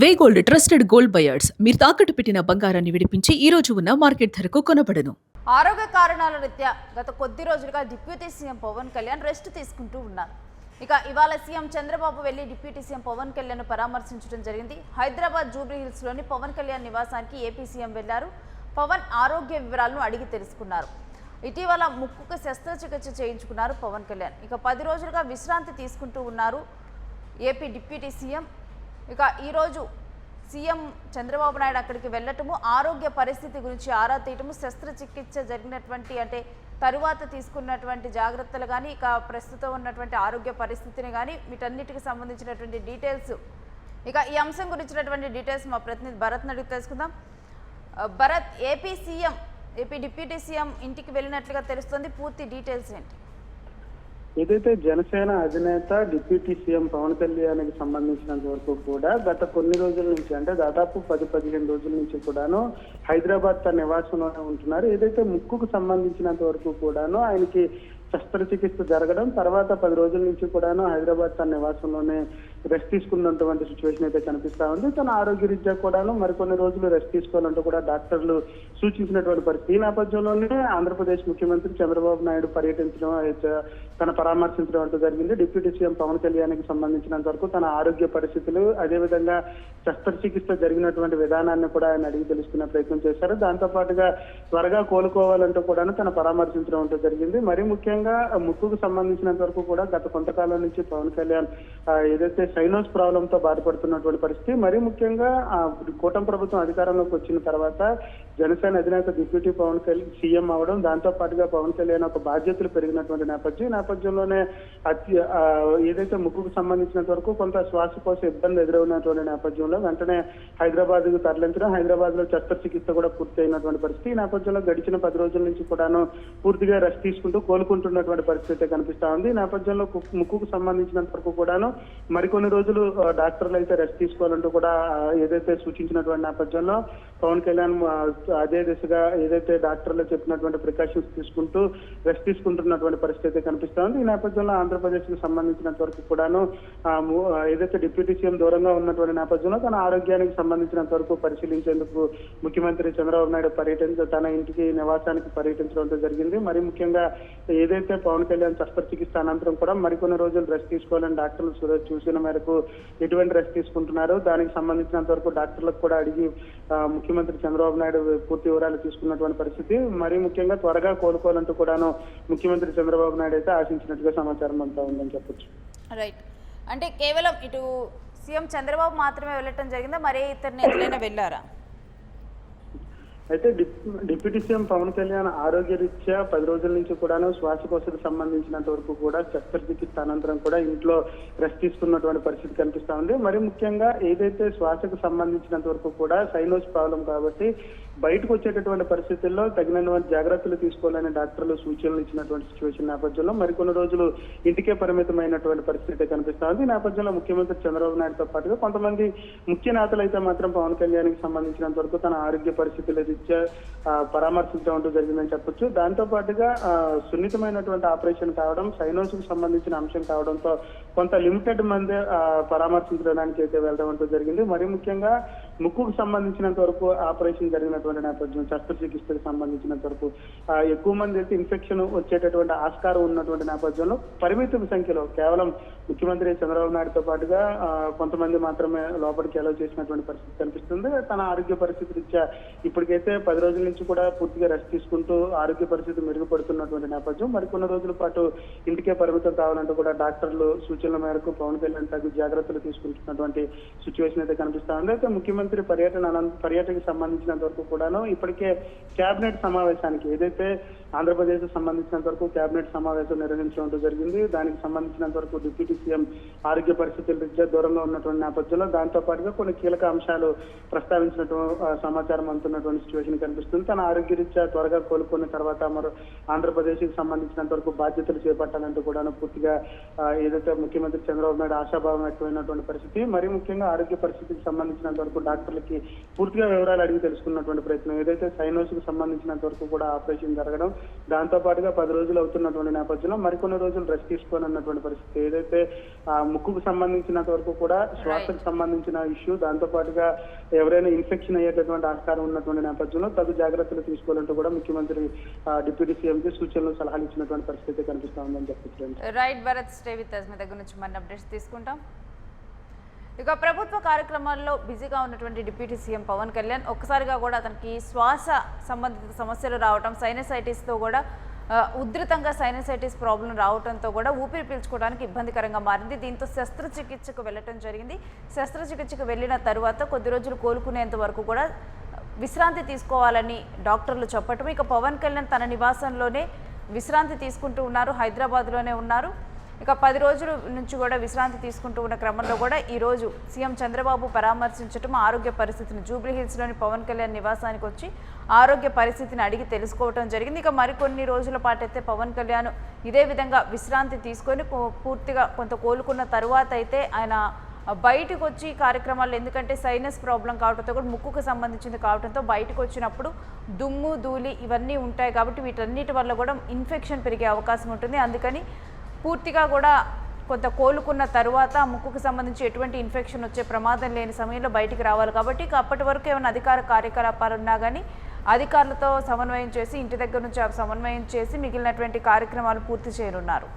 వే gold trusted gold buyers మీరు తాకట్టు పెట్టిన బంగారాన్ని విడిపించి ఈ రోజు ఉన్న మార్కెట్ ధరకు కొనబడను. ఆరోగ్య కారణాల రీత్యా గత కొద్ది రోజులుగా deputy CM Pawan Kalyan rest తీసుకుంటూ ఉన్నారు. ఇక ఇవాళ సీఎం చంద్రబాబు వెళ్లి డిప్యూటీ సీఎం పవన్ కళ్యాణ్ పరామర్శించడం జరిగింది. హైదరాబాద్ జూబ్లీ హిల్స్ లోని పవన్ కళ్యాణ్ నివాసానికి ఏపీ సీఎం వెళ్లారు. పవన్ ఆరోగ్య వివరాలను అడిగి తెలుసుకున్నారు. ఇటీవల ముక్కుకు శస్త్రచికిత్స చేయించుకున్నారు పవన్ కళ్యాణ్. ఇక 10 రోజులుగా విశ్రాంతి తీసుకుంటూ ఉన్నారు ఏపీ డిప్యూటీ సీఎం. ఇక ఈరోజు సీఎం చంద్రబాబు నాయుడు అక్కడికి వెళ్ళటము, ఆరోగ్య పరిస్థితి గురించి ఆరా తీయటము, శస్త్రచికిత్స జరిగినటువంటి అంటే తరువాత తీసుకున్నటువంటి జాగ్రత్తలు కానీ, ఇక ప్రస్తుతం ఉన్నటువంటి ఆరోగ్య పరిస్థితిని కానీ వీటన్నిటికి సంబంధించినటువంటి డీటెయిల్స్, ఇక ఈ అంశం గురించినటువంటి డీటెయిల్స్ మా ప్రతినిధి భరత్ అడిగి తెలుసుకుందాం. భరత్, ఏపీ డిప్యూటీ సీఎం ఇంటికి వెళ్ళినట్లుగా తెలుస్తుంది, పూర్తి డీటెయిల్స్ ఏంటి? ఏదైతే జనసేన అధినేత డిప్యూటీ సీఎం పవన్ కళ్యాణ్కి సంబంధించినంత వరకు కూడా గత కొన్ని రోజుల నుంచి, అంటే దాదాపు 10-15 రోజుల నుంచి కూడాను హైదరాబాద్ తన నివాసంలోనే ఉంటున్నారు. ఏదైతే ముక్కుకు సంబంధించినంత వరకు కూడాను ఆయనకి శస్త్రచికిత్స జరగడం, తర్వాత 10 రోజుల నుంచి కూడాను హైదరాబాద్ తన నివాసంలోనే రెస్ట్ తీసుకున్నటువంటి సిచ్యువేషన్ అయితే కనిపిస్తా ఉంది. తన ఆరోగ్య రీత్యా కూడాను మరికొన్ని రోజులు రెస్ట్ తీసుకోవాలంటూ కూడా డాక్టర్లు సూచించినటువంటి పరిస్థితి. ఈ నేపథ్యంలోనే ఆంధ్రప్రదేశ్ ముఖ్యమంత్రి చంద్రబాబు నాయుడు పర్యటించడం, తన పరామర్శించడం అంటూ జరిగింది. డిప్యూటీ సీఎం పవన్ కళ్యాణ్కి సంబంధించినంత వరకు తన ఆరోగ్య పరిస్థితులు, అదేవిధంగా శస్త్రచికిత్స జరిగినటువంటి విధానాన్ని కూడా ఆయన అడిగి తెలుసుకునే ప్రయత్నం చేశారు. దాంతో పాటుగా త్వరగా కోలుకోవాలంటూ కూడా తన పరామర్శించడం అంటూ జరిగింది. మరి ముఖ్యంగా ముక్కుకు సంబంధించినంత వరకు కూడా గత కొంతకాలం నుంచి పవన్ కళ్యాణ్ ఏదైతే సైనోస్ ప్రాబ్లం తో బాధపడుతున్నటువంటి పరిస్థితి, మరి ముఖ్యంగా కూటమి ప్రభుత్వం అధికారంలోకి వచ్చిన తర్వాత జనసేన అధినేత డిప్యూటీ పవన్ కళ్యాణ్ సీఎం అవడం, దాంతో పాటుగా పవన్ కళ్యాణ్ ఒక బాధ్యతలు పెరిగినటువంటి నేపథ్యంలోనే ఏదైతే ముక్కుకు సంబంధించినంత వరకు కొంత శ్వాసకోశ ఇబ్బంది ఎదురవునటువంటి నేపథ్యంలో వెంటనే హైదరాబాద్ కు తరలించడం, హైదరాబాద్ లో శస్త్రచికిత్స కూడా పూర్తి అయినటువంటి పరిస్థితి. ఈ నేపథ్యంలో గడిచిన 10 రోజుల నుంచి కూడాను పూర్తిగా రెస్ట్ తీసుకుంటూ కోలుకుంటున్నటువంటి పరిస్థితి కనిపిస్తా ఉంది. ఈ నేపథ్యంలో ముక్కుకు సంబంధించినంత వరకు కూడాను మరికొన్ని రోజులు డాక్టర్లు అయితే రెస్ట్ తీసుకోవాలంటూ కూడా ఏదైతే సూచించినటువంటి నేపథ్యంలో పవన్ కళ్యాణ్ అదే దిశగా ఏదైతే డాక్టర్లు చెప్పినటువంటి ప్రికాషన్స్ తీసుకుంటూ రెస్ట్ తీసుకుంటున్నటువంటి పరిస్థితి కనిపిస్తా ఉంది. ఈ నేపథ్యంలో ఆంధ్రప్రదేశ్ కి సంబంధించినంత వరకు కూడాను ఏదైతే డిప్యూటీ సీఎం దూరంగా ఉన్నటువంటి నేపథ్యంలో తన ఆరోగ్యానికి సంబంధించినంత వరకు పరిశీలించేందుకు ముఖ్యమంత్రి చంద్రబాబు నాయుడు తన ఇంటికి నివాసానికి పర్యటించడం జరిగింది. మరి ముఖ్యంగా ఏదైతే పవన్ కళ్యాణ్ శస్త్రచికిత్స అనంతరం కూడా మరికొన్ని రోజులు రెస్ట్ తీసుకోవాలని డాక్టర్లు చూసిన మేరకు ఎటువంటి రెస్ట్ తీసుకుంటున్నారు, దానికి సంబంధించినంత వరకు డాక్టర్లకు కూడా అడిగి ముఖ్యమంత్రి చంద్రబాబు నాయుడు పూర్తి వివరాలు తీసుకున్నటువంటి పరిస్థితి. మరి ముఖ్యంగా త్వరగా కోలుకోవాలంటూ కూడాను ముఖ్యమంత్రి చంద్రబాబు నాయుడు అయితే ఆశించినట్టుగా సమాచారం అంతా ఉందని చెప్పొచ్చు. రైట్, అంటే కేవలం ఇటు సీఎం చంద్రబాబు మాత్రమే వెళ్ళటం జరిగిందా, మరే ఇతర నేతలైనా వెళ్ళారా? అయితే డిప్యూటీ సీఎం పవన్ కళ్యాణ్ ఆరోగ్య రీత్యా 10 రోజుల నుంచి కూడాను శ్వాసకోశకు సంబంధించినంత వరకు కూడా శస్త్రచికిత్స అనంతరం కూడా ఇంట్లో రెస్ట్ తీసుకున్నటువంటి పరిస్థితి కనిపిస్తా ఉంది. మరి ముఖ్యంగా ఏదైతే శ్వాసకు సంబంధించినంత వరకు కూడా సైనోస్ ప్రాబ్లం కాబట్టి బయటకు వచ్చేటటువంటి పరిస్థితుల్లో తగినటువంటి జాగ్రత్తలు తీసుకోవాలని డాక్టర్లు సూచనలు ఇచ్చినటువంటి సిచ్యువేషన్ నేపథ్యంలో మరికొన్ని రోజులు ఇంటికే పరిమితమైనటువంటి పరిస్థితి కనిపిస్తా ఉంది. ఈ నేపథ్యంలో ముఖ్యమంత్రి చంద్రబాబు నాయుడుతో పాటుగా కొంతమంది ముఖ్య నేతలు అయితే మాత్రం పవన్ కళ్యాణ్కి సంబంధించినంత వరకు తన ఆరోగ్య పరిస్థితుల రీత్యా పరామర్శించడం జరిగిందని చెప్పొచ్చు. దాంతో పాటుగా సున్నితమైనటువంటి ఆపరేషన్ కావడం, సైనోస్ కు సంబంధించిన అంశం కావడంతో కొంత లిమిటెడ్ మంది పరామర్శించడానికి అయితే వెళ్ళడం జరిగింది. మరి ముఖ్యంగా ముక్కుకు సంబంధించినంత వరకు ఆపరేషన్ జరిగినటువంటి నేపథ్యం, శస్త్రచికిత్సకు సంబంధించినంత వరకు ఎక్కువ మంది అయితే ఇన్ఫెక్షన్ వచ్చేటటువంటి ఆస్కారం ఉన్నటువంటి నేపథ్యంలో పరిమిత సంఖ్యలో కేవలం ముఖ్యమంత్రి చంద్రబాబు నాయుడుతో పాటుగా కొంతమంది మాత్రమే లోపలికి అలౌ చేసినటువంటి పరిస్థితి కనిపిస్తుంది. తన ఆరోగ్య పరిస్థితి రీత్యా ఇప్పటికైతే 10 రోజుల నుంచి కూడా పూర్తిగా రెస్ట్ తీసుకుంటూ ఆరోగ్య పరిస్థితి మెరుగుపడుతున్నటువంటి నేపథ్యం, మరికొన్ని రోజుల పాటు ఇంటికే పరిమితం కావాలంటూ కూడా డాక్టర్లు సూచనల మేరకు పవన్ కళ్యాణ్ తగు జాగ్రత్తలు తీసుకుంటున్నటువంటి సిచ్యువేషన్ అయితే కనిపిస్తా ఉంది. అయితే ముఖ్యమంత్రి పర్యటనకు సంబంధించినంత వరకు కూడాను ఇప్పటికే కేబినెట్ సమావేశానికి ఏదైతే ఆంధ్రప్రదేశ్ సంబంధించినంత వరకు కేబినెట్ సమావేశం నిర్వహించడం జరిగింది. దానికి సంబంధించినంత వరకు డిప్యూటీ సీఎం ఆరోగ్య పరిస్థితుల రీత్యా దూరంగా ఉన్నటువంటి నేపథ్యంలో దాంతో పాటుగా కొన్ని కీలక అంశాలు ప్రస్తావించినట్టు సమాచారం అందుతున్నటువంటి సిచ్యువేషన్ కనిపిస్తుంది. తన ఆరోగ్య రీత్యా త్వరగా కోలుకున్న తర్వాత మరో ఆంధ్రప్రదేశ్ కి సంబంధించినంత వరకు బాధ్యతలు చేపట్టాలంటూ కూడా పూర్తిగా ఏదైతే ముఖ్యమంత్రి చంద్రబాబు నాయుడు ఆశాభావం వ్యక్తమైనటువంటి పరిస్థితి. మరి ముఖ్యంగా ఆరోగ్య పరిస్థితికి సంబంధించినంత వరకు డాక్టర్లకి పూర్తిగా వివరాలు అడిగి తెలుసుకున్నటువంటి ప్రయత్నం, ఏదైతే సైనోస్ కు సంబంధించినంత వరకు కూడా ఆపరేషన్ జరగడం, దాంతో పాటుగా 10 రోజులు అవుతున్నటువంటి నేపథ్యంలో మరికొన్ని రోజులు రెస్ట్ తీసుకోవాలన్నటువంటి పరిస్థితి. ఏదైతే ముక్కుకు సంబంధించినంత వరకు కూడా శ్వాసకు సంబంధించిన ఇష్యూ, దాంతో పాటుగా ఎవరైనా ఇన్ఫెక్షన్ అయ్యేటటువంటి ఆస్కారం ఉన్నటువంటి నేపథ్యంలో తగు జాగ్రత్తలు తీసుకోవాలంటూ కూడా ముఖ్యమంత్రి డిప్యూటీ సీఎంకి సూచనలు సలహాలు ఇచ్చినటువంటి పరిస్థితి కనిపిస్తా ఉందని చెప్పచ్చు. Right Bharat, stay with us. మీ దగ్గర నుంచి మన అప్డేట్స్ తీసుకుంటాం. ఇక ప్రభుత్వ కార్యక్రమాల్లో బిజీగా ఉన్నటువంటి డిప్యూటీ సీఎం పవన్ కళ్యాణ్ ఒక్కసారిగా కూడా అతనికి శ్వాస సంబంధిత సమస్యలు రావటం, సైనసైటిస్తో కూడా ఉధృతంగా సైనసైటిస్ ప్రాబ్లం రావడంతో కూడా ఊపిరి పీల్చుకోవడానికి ఇబ్బందికరంగా మారింది. దీంతో శస్త్రచికిత్సకు వెళ్ళటం జరిగింది. శస్త్రచికిత్సకు వెళ్ళిన తరువాత కొద్ది రోజులు కోలుకునేంత వరకు కూడా విశ్రాంతి తీసుకోవాలని డాక్టర్లు చెప్పటం. ఇక పవన్ కళ్యాణ్ తన నివాసంలోనే విశ్రాంతి తీసుకుంటూ ఉన్నారు, హైదరాబాద్లోనే ఉన్నారు. ఇక 10 రోజుల నుంచి కూడా విశ్రాంతి తీసుకుంటూ ఉన్న క్రమంలో కూడా ఈరోజు సీఎం చంద్రబాబు పరామర్శించడం, ఆరోగ్య పరిస్థితిని జూబ్లీహిల్స్లోని పవన్ కళ్యాణ్ నివాసానికి వచ్చి ఆరోగ్య పరిస్థితిని అడిగి తెలుసుకోవడం జరిగింది. ఇక మరికొన్ని రోజుల పాటైతే పవన్ కళ్యాణ్ ఇదే విధంగా విశ్రాంతి తీసుకొని పూర్తిగా కొంత కోలుకున్న తరువాత అయితే ఆయన బయటకు వచ్చి కార్యక్రమాలు, ఎందుకంటే సైనస్ ప్రాబ్లం కావడంతో కూడా ముక్కుకు సంబంధించింది కావడంతో బయటకు వచ్చినప్పుడు దుమ్ము ధూళి ఇవన్నీ ఉంటాయి కాబట్టి వీటన్నిటి వల్ల కూడా ఇన్ఫెక్షన్ పెరిగే అవకాశం ఉంటుంది. అందుకని పూర్తిగా కూడా కొంత కోలుకున్న తరువాత ముక్కుకు సంబంధించి ఎటువంటి ఇన్ఫెక్షన్ వచ్చే ప్రమాదం లేని సమయంలో బయటికి రావాలి కాబట్టి అప్పటి వరకు ఏమైనా అధికార కార్యకలాపాలు ఉన్నా కానీ అధికారులతో సమన్వయం చేసి ఇంటి దగ్గర నుంచి సమన్వయం చేసి మిగిలినటువంటి కార్యక్రమాలు పూర్తి చేయనున్నారు.